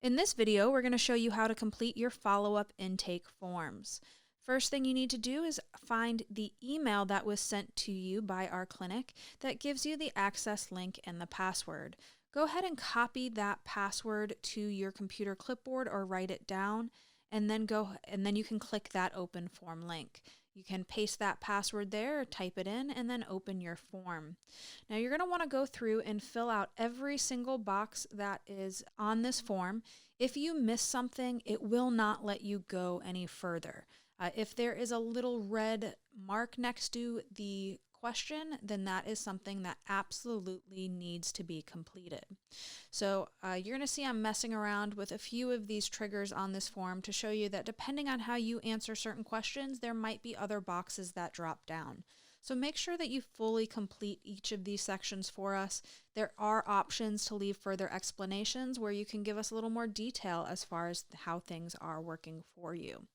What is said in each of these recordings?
In this video, we're going to show you how to complete your follow-up intake forms. First thing you need to do is find the email that was sent to you by our clinic that gives you the access link and the password. Go ahead and copy that password to your computer clipboard or write it down, and then you can click that open form link. You can paste that password there, type it in, and then open your form. Now you're going to want to go through and fill out every single box that is on this form. If you miss something, it will not let you go any further. If there is a little red mark next to the question, then that is something that absolutely needs to be completed. So you're going to see I'm messing around with a few of these triggers on this form to show you that depending on how you answer certain questions, there might be other boxes that drop down. So make sure that you fully complete each of these sections for us. There are options to leave further explanations where you can give us a little more detail as far as how things are working for you.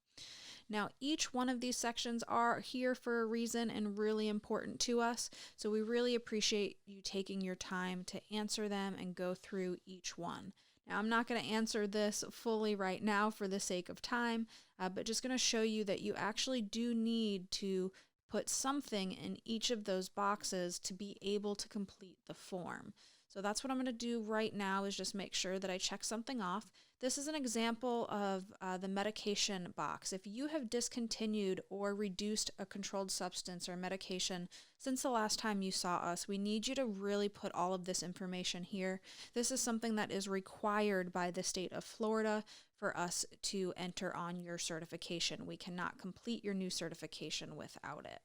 Now, each one of these sections are here for a reason and really important to us, so we really appreciate you taking your time to answer them and go through each one. Now, I'm not going to answer this fully right now for the sake of time, but just going to show you that you actually do need to put something in each of those boxes to be able to complete the form. So that's what I'm going to do right now, is just make sure that I check something off. This is an example of the medication box. If you have discontinued or reduced a controlled substance or medication since the last time you saw us, we need you to really put all of this information here. This is something that is required by the state of Florida for us to enter on your certification. We cannot complete your new certification without it.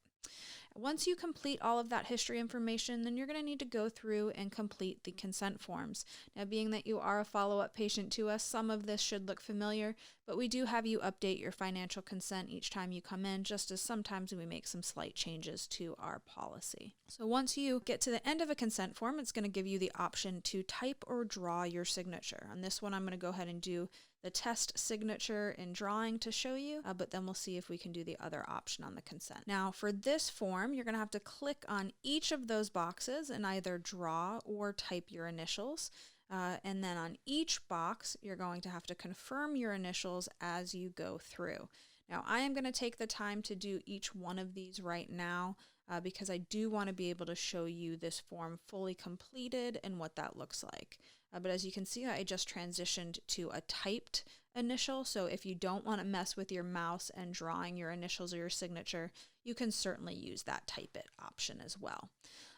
Once you complete all of that history information, then you're going to need to go through and complete the consent forms. Now, being that you are a follow-up patient to us, some of this should look familiar, but we do have you update your financial consent each time you come in, just as sometimes we make some slight changes to our policy. So once you get to the end of a consent form, it's going to give you the option to type or draw your signature. On this one, I'm going to go ahead and do the test signature and drawing to show you, but then we'll see if we can do the other option on the consent. Now, for this form, you're going to have to click on each of those boxes and either draw or type your initials. And then on each box, you're going to have to confirm your initials as you go through. Now, I am going to take the time to do each one of these right now because I do want to be able to show you this form fully completed and what that looks like. But as you can see, I just transitioned to a typed initial. So if you don't want to mess with your mouse and drawing your initials or your signature, you can certainly use that type it option as well.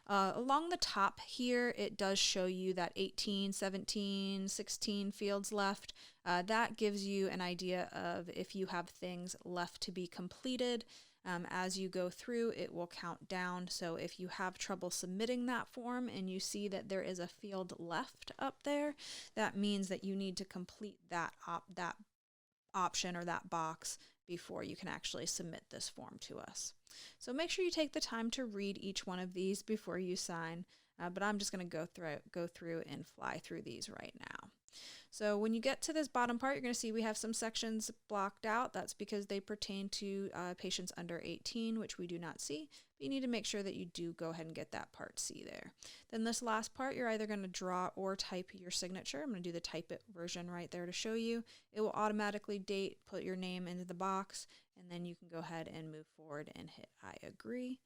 Along the top here, it does show you that 18, 17, 16 fields left. That gives you an idea of if you have things left to be completed. As you go through, it will count down. So if you have trouble submitting that form and you see that there is a field left up there, that means that you need to complete that option or that box before you can actually submit this form to us. So make sure you take the time to read each one of these before you sign, but I'm just going to go through and fly through these right now. So when you get to this bottom part, you're going to see we have some sections blocked out. That's because they pertain to patients under 18, which we do not see. But you need to make sure that you do go ahead and get that part C there. Then this last part, you're either going to draw or type your signature. I'm going to do the type it version right there to show you. It will automatically put your name into the box, and then you can go ahead and move forward and hit I agree.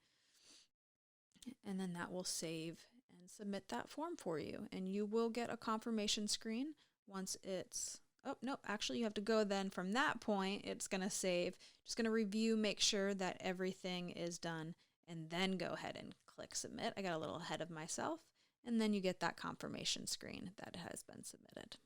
And then that will save and submit that form for you. And you will get a confirmation screen once it's, oh, no, actually you have to go then from that point, it's going to save. Just going to review, make sure that everything is done, and then go ahead and click submit. I got a little ahead of myself, and then you get that confirmation screen that has been submitted.